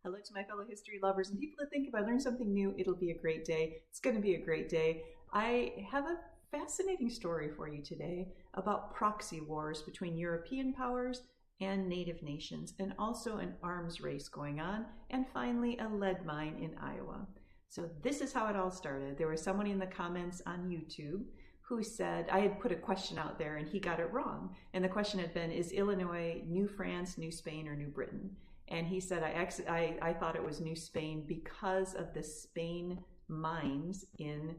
Hello to my fellow history lovers and people that think if I learn something new, it'll be a great day. It's going to be a great day. I have a fascinating story for you today about proxy wars between European powers and native nations, and also an arms race going on, and finally a lead mine in Iowa. So this is how it all started. There was someone in the comments on YouTube who said, I had put a question out there and he got it wrong. And the question had been, is Illinois New France, New Spain, or New Britain? And he said, I thought it was New Spain because of the Spain mines in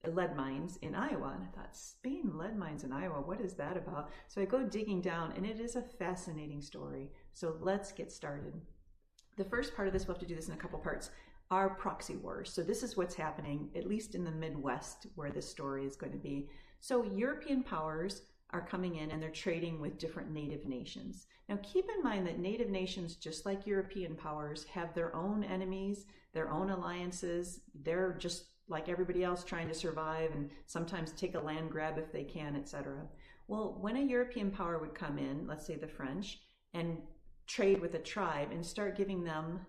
lead mines in Iowa. And I thought, Spain lead mines in Iowa, what is that about? So I go digging down and it is a fascinating story. So let's get started. The first part of this, we'll have to do this in a couple parts, are proxy wars. So this is what's happening, at least in the Midwest, where this story is going to be. So European powers are coming in and they're trading with different native nations. Now keep in mind that native nations, just like European powers, have their own enemies, their own alliances. They're just like everybody else trying to survive and sometimes take a land grab if they can, etc. Well, when a European power would come in, let's say the French, and trade with a tribe and start giving them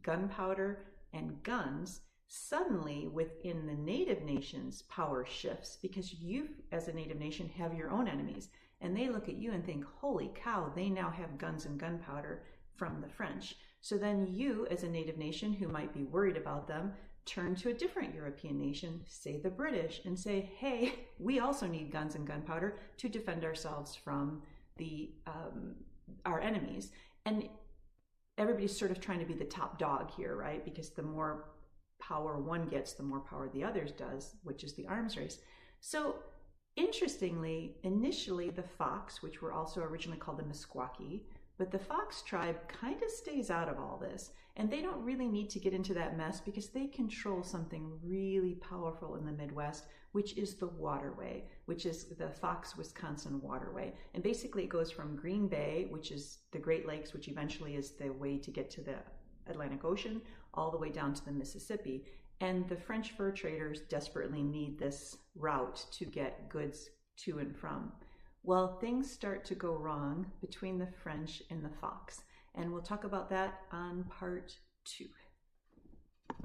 gunpowder and guns, suddenly within the native nations, power shifts because you as a native nation have your own enemies, and they look at you and think, holy cow, they now have guns and gunpowder from the French. So then you as a native nation who might be worried about them turn to a different European nation, say the British, and say, hey, we also need guns and gunpowder to defend ourselves from our enemies. And everybody's sort of trying to be the top dog here, right? Because the more power one gets, the more power the others does, which is the arms race. So interestingly, initially the Fox, which were also originally called the Meskwaki, but the Fox tribe kind of stays out of all this, and they don't really need to get into that mess because they control something really powerful in the Midwest, which is the waterway, which is the Fox-Wisconsin waterway. And basically it goes from Green Bay, which is the Great Lakes, which eventually is the way to get to the Atlantic Ocean, all the way down to the Mississippi. And the French fur traders desperately need this route to get goods to and from. Well, things start to go wrong between the French and the Fox. And we'll talk about that on part 2.